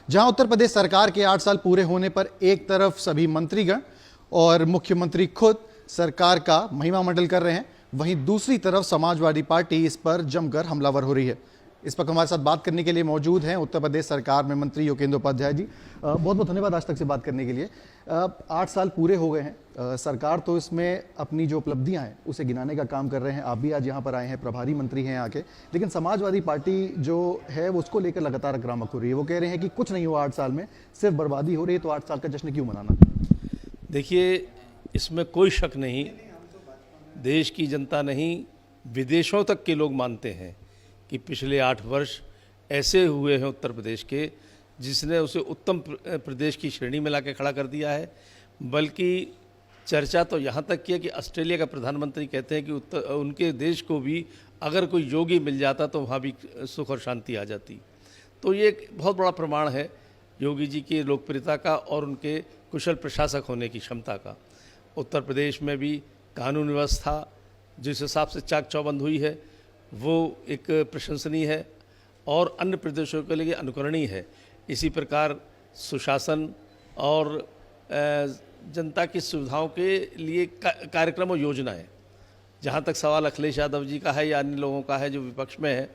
जहां उत्तर प्रदेश सरकार के 8 साल पूरे होने पर एक तरफ सभी मंत्रीगण और मुख्यमंत्री खुद सरकार का महिमा मंडल कर रहे हैं, वहीं दूसरी तरफ समाजवादी पार्टी इस पर जमकर हमलावर हो रही है। इस पर हमारे साथ बात करने के लिए मौजूद हैं उत्तर प्रदेश सरकार में मंत्री योगेंद्र उपाध्याय जी। बहुत बहुत धन्यवाद आज तक से बात करने के लिए। 8 साल पूरे हो गए हैं, सरकार तो इसमें अपनी जो उपलब्धियां हैं उसे गिनाने का काम कर रहे हैं। आप भी आज यहाँ पर आए हैं, प्रभारी मंत्री हैं आके, लेकिन समाजवादी पार्टी जो है वो उसको लेकर लगातार आक्रामक हो रही है। वो कह रहे हैं कि कुछ नहीं हुआ 8 साल में, सिर्फ बर्बादी हो रही है, तो 8 साल का जश्न क्यों मनाना। देखिए, इसमें कोई शक नहीं, देश की जनता नहीं विदेशों तक के लोग मानते हैं कि पिछले 8 वर्ष ऐसे हुए हैं उत्तर प्रदेश के जिसने उसे उत्तम प्रदेश की श्रेणी में लाके खड़ा कर दिया है। बल्कि चर्चा तो यहाँ तक की है कि ऑस्ट्रेलिया का प्रधानमंत्री कहते हैं कि उनके देश को भी अगर कोई योगी मिल जाता तो वहाँ भी सुख और शांति आ जाती। तो ये एक बहुत बड़ा प्रमाण है योगी जी की लोकप्रियता का और उनके कुशल प्रशासक होने की क्षमता का। उत्तर प्रदेश में भी कानून व्यवस्था जिस हिसाब से चाक चौबंद हुई है वो एक प्रशंसनीय है और अन्य प्रदेशों के लिए अनुकरणीय है। इसी प्रकार सुशासन और जनता की सुविधाओं के लिए कार्यक्रम और योजनाएं, जहाँ तक सवाल अखिलेश यादव जी का है या अन्य लोगों का है जो विपक्ष में है,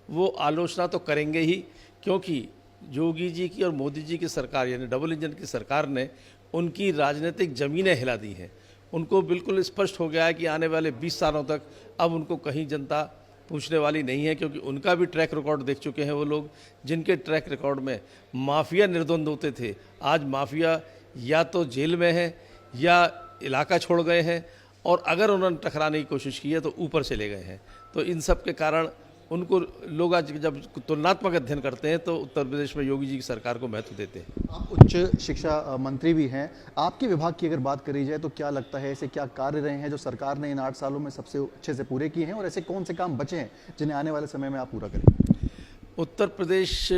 वो आलोचना तो करेंगे ही, क्योंकि योगी जी की और मोदी जी की सरकार यानी डबल इंजन की सरकार ने उनकी राजनीतिक ज़मीनें हिला दी हैं। उनको बिल्कुल स्पष्ट हो गया है कि आने वाले 20 सालों तक अब उनको कहीं जनता पूछने वाली नहीं है, क्योंकि उनका भी ट्रैक रिकॉर्ड देख चुके हैं वो लोग, जिनके ट्रैक रिकॉर्ड में माफिया निर्द्वंद होते थे। आज माफिया या तो जेल में है या इलाका छोड़ गए हैं, और अगर उन्होंने टकराने की कोशिश की है तो ऊपर चले गए हैं। तो इन सब के कारण उनको लोग आज जब तुलनात्मक अध्ययन करते हैं तो उत्तर प्रदेश में योगी जी की सरकार को महत्व देते हैं। आप उच्च शिक्षा मंत्री भी हैं, आपके विभाग की अगर बात करी जाए तो क्या लगता है ऐसे क्या कार्य रहे हैं जो सरकार ने इन 8 सालों में सबसे अच्छे से पूरे किए हैं, और ऐसे कौन से काम बचे हैं जिन्हें आने वाले समय में आप पूरा करें। उत्तर प्रदेश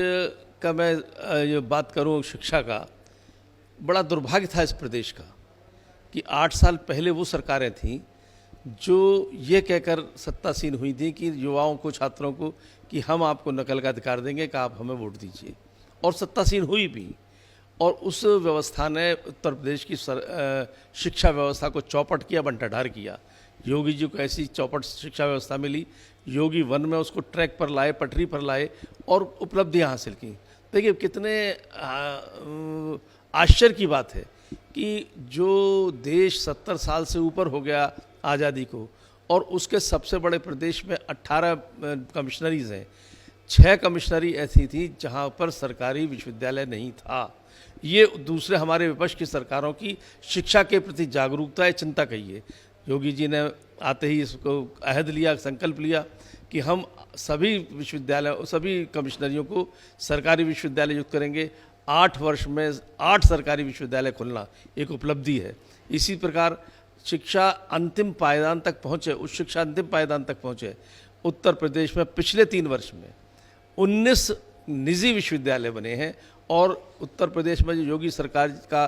का मैं ये बात करूँ शिक्षा का, बड़ा दुर्भाग्य था इस प्रदेश का कि 8 साल पहले वो सरकारें थीं जो ये कहकर सत्तासीन हुई थी कि युवाओं को, छात्रों को कि हम आपको नकल का अधिकार देंगे कि आप हमें वोट दीजिए, और सत्तासीन हुई भी। और उस व्यवस्था ने उत्तर प्रदेश की शिक्षा व्यवस्था को चौपट किया, बंटाढार किया। योगी जी को ऐसी चौपट शिक्षा व्यवस्था मिली, योगी 1 में उसको ट्रैक पर लाए, पटरी पर लाए और उपलब्धियां हासिल की। देखिए कितने आश्चर्य की बात है कि जो देश 70 साल से ऊपर हो गया आज़ादी को, और उसके सबसे बड़े प्रदेश में 18 कमिश्नरीज हैं, 6 कमिश्नरी ऐसी थी जहां पर सरकारी विश्वविद्यालय नहीं था। ये दूसरे हमारे विपक्ष की सरकारों की शिक्षा के प्रति जागरूकता है, चिंता कहिए। योगी जी ने आते ही इसको अहद लिया, संकल्प लिया कि हम सभी विश्वविद्यालय, सभी कमिश्नरियों को सरकारी विश्वविद्यालय युक्त करेंगे। 8 वर्ष में 8 सरकारी विश्वविद्यालय खुलना एक उपलब्धि है। इसी प्रकार शिक्षा अंतिम पायदान तक पहुँचे, उच्च शिक्षा अंतिम पायदान तक पहुँचे। उत्तर प्रदेश में पिछले 3 वर्ष में 19 निजी विश्वविद्यालय बने हैं, और उत्तर प्रदेश में जो योगी सरकार का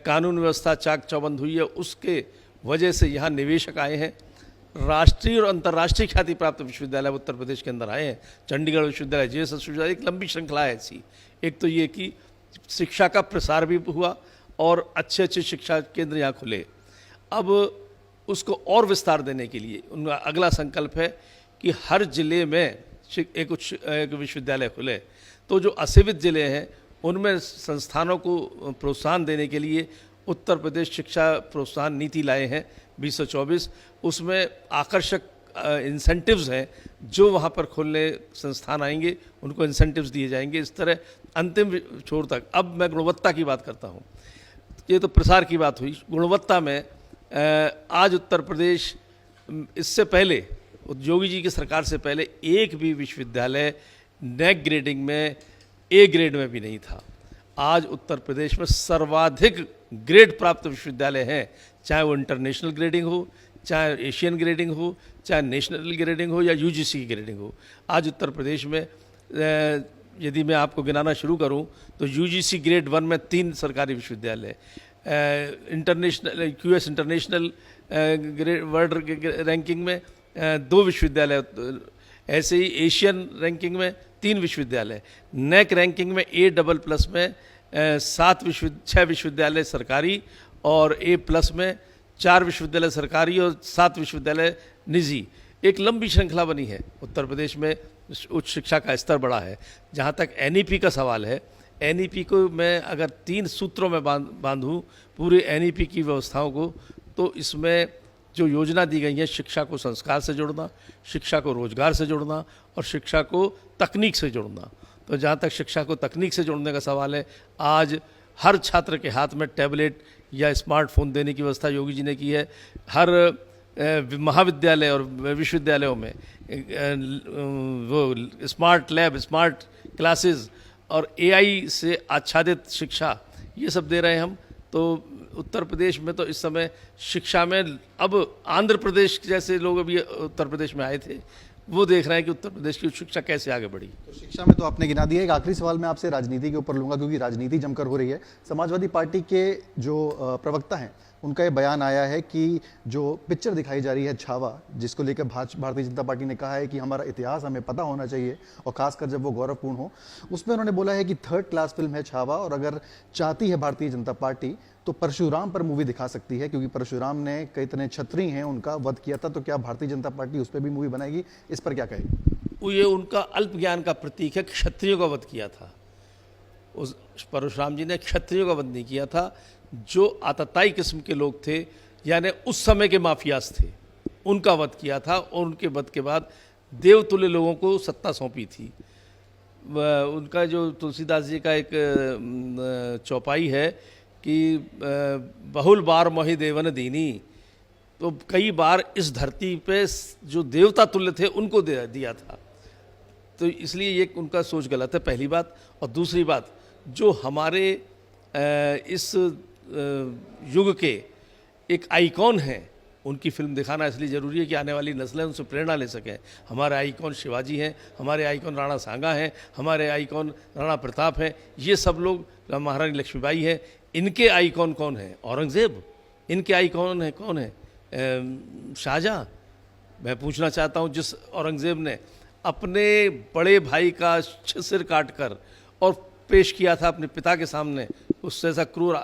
कानून व्यवस्था चाक चौबंद हुई है उसके वजह से यहाँ निवेशक आए हैं। राष्ट्रीय और अंतर्राष्ट्रीय ख्याति प्राप्त विश्वविद्यालय उत्तर प्रदेश के अंदर आए हैं। चंडीगढ़ विश्वविद्यालय, JSS विश्वविद्यालय, एक लंबी श्रृंखला है ऐसी। एक तो ये कि शिक्षा का प्रसार भी हुआ और अच्छे अच्छे शिक्षा केंद्र यहाँ खुले। अब उसको और विस्तार देने के लिए उनका अगला संकल्प है कि हर जिले में एक विश्वविद्यालय खुले। तो जो असीमित जिले हैं उनमें संस्थानों को प्रोत्साहन देने के लिए उत्तर प्रदेश शिक्षा प्रोत्साहन नीति लाए हैं 2024। उसमें आकर्षक इंसेंटिव्स हैं, जो वहाँ पर खुलने संस्थान आएंगे उनको इंसेंटिव्स दिए जाएंगे। इस तरह अंतिम छोर तक। अब मैं गुणवत्ता की बात करता हूँ। ये तो प्रसार की बात हुई। गुणवत्ता में आज उत्तर प्रदेश, इससे पहले योगी जी की सरकार से पहले एक भी विश्वविद्यालय नेक ग्रेडिंग में A ग्रेड में भी नहीं था। आज उत्तर प्रदेश में सर्वाधिक ग्रेड प्राप्त विश्वविद्यालय हैं, चाहे वो इंटरनेशनल ग्रेडिंग हो, चाहे एशियन ग्रेडिंग हो, चाहे नेशनल ग्रेडिंग हो या UGC की ग्रेडिंग हो। आज उत्तर प्रदेश में यदि मैं आपको गिनाना शुरू करूं तो UGC ग्रेड 1 में 3 सरकारी विश्वविद्यालय, international QS international world ranking में 2 विश्वविद्यालय, ऐसे ही एशियन रैंकिंग में 3 विश्वविद्यालय, नेक रैंकिंग में A++ में 6 विश्वविद्यालय सरकारी और A+ में 4 विश्वविद्यालय सरकारी और 7 विश्वविद्यालय निजी। एक लंबी श्रृंखला बनी है। उत्तर प्रदेश में उच्च शिक्षा का स्तर बढ़ा है। जहाँ तक NEP का सवाल है, NEP को मैं अगर 3 सूत्रों में बांधूँ पूरे NEP की व्यवस्थाओं को, तो इसमें जो योजना दी गई है, शिक्षा को संस्कार से जोड़ना, शिक्षा को रोजगार से जोड़ना और शिक्षा को तकनीक से जोड़ना। तो जहाँ तक शिक्षा को तकनीक से जोड़ने का सवाल है, आज हर छात्र के हाथ में टैबलेट या स्मार्टफोन देने की व्यवस्था योगी जी ने की है। हर महाविद्यालय और विश्वविद्यालयों में वो स्मार्ट लैब, स्मार्ट क्लासेस और AI से आच्छादित शिक्षा, ये सब दे रहे हैं हम। तो उत्तर प्रदेश में तो इस समय शिक्षा में, अब आंध्र प्रदेश जैसे लोग अभी उत्तर प्रदेश में आए थे, वो देख रहे हैं कि उत्तर प्रदेश की शिक्षा कैसे आगे बढ़ी। तो शिक्षा में तो आपने गिना दिया। एक आखिरी सवाल मैं आपसे राजनीति के ऊपर लूंगा, क्योंकि राजनीति जमकर हो रही है। समाजवादी पार्टी के जो प्रवक्ता हैं, उनका ये बयान आया है कि जो पिक्चर दिखाई जा रही है छावा, जिसको लेकर भारतीय जनता पार्टी ने कहा है कि हमारा इतिहास हमें पता होना चाहिए और खासकर जब वो गौरवपूर्ण हो, उसमें उन्होंने बोला है कि 3rd क्लास फिल्म है छावा, और अगर चाहती है भारतीय जनता पार्टी तो परशुराम पर मूवी दिखा सकती है, क्योंकि परशुराम ने कई तरह क्षत्रिय हैं उनका वध किया था। तो क्या भारतीय जनता पार्टी उस पर भी मूवी बनाएगी? इस पर क्या कहेगी? ये उनका अल्प ज्ञान का प्रतीक है। क्षत्रियों का वध किया था, उस परशुराम जी ने क्षत्रियों का वध नहीं किया था। जो आतताई किस्म के लोग थे, यानी उस समय के माफियाज थे, उनका वध किया था और उनके वध के बाद देवतुल्य लोगों को सत्ता सौंपी थी। उनका जो तुलसीदास जी का एक चौपाई है कि बहुल बार मोहि देवन दीनी, तो कई बार इस धरती पे जो देवता तुल्य थे उनको दिया था। तो इसलिए ये उनका सोच गलत है, पहली बात। और दूसरी बात, जो हमारे इस युग के एक आइकॉन हैं, उनकी फिल्म दिखाना इसलिए ज़रूरी है कि आने वाली नस्लें उनसे प्रेरणा ले सकें। हमारे आइकॉन शिवाजी हैं, हमारे आइकॉन राणा सांगा हैं, हमारे आइकॉन राणा प्रताप हैं, ये सब लोग, महारानी लक्ष्मीबाई हैं। इनके आइकॉन कौन है? औरंगज़ेब। इनके आइकॉन है कौन है? शाहजहाँ। मैं पूछना चाहता हूँ, जिस औरंगज़ेब ने अपने बड़े भाई का सिर काट कर और पेश किया था अपने पिता के सामने, उससे ऐसा क्रूर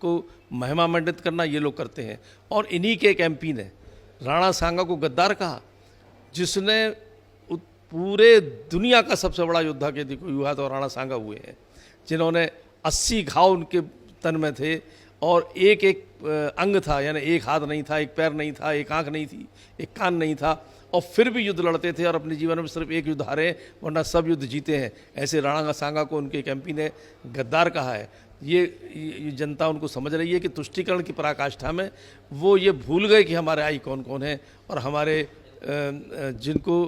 को महिमा मंडित करना ये लोग करते हैं। और इन्हीं के एक MP ने राणा सांगा को गद्दार कहा, जिसने पूरे दुनिया का सबसे बड़ा योद्धा के देखो युवा तो राणा सांगा हुए हैं, जिन्होंने 80 घाव उनके तन में थे और एक एक अंग था, यानी एक हाथ नहीं था, एक पैर नहीं था, एक आंख नहीं थी, एक कान नहीं था, और फिर भी युद्ध लड़ते थे और अपने जीवन में सिर्फ एक युद्ध हारे, वरना सब युद्ध जीते हैं। ऐसे राणा सांगा को उनके एक MP ने गद्दार कहा है। ये जनता उनको समझ रही है कि तुष्टीकरण की पराकाष्ठा में वो ये भूल गए कि हमारे आइकॉन कौन है और हमारे जिनको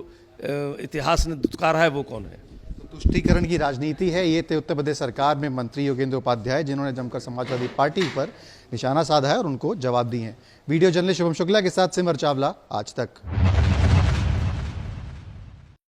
इतिहास ने दुत्कारा है वो कौन है। तुष्टीकरण की राजनीति है। ये थे उत्तर प्रदेश सरकार में मंत्री योगेंद्र उपाध्याय, जिन्होंने जमकर समाजवादी पार्टी पर निशाना साधा है और उनको जवाब दिए हैं। वीडियो जर्नलिस्ट शुभम शुक्ला के साथ सिमर चावला, आज तक।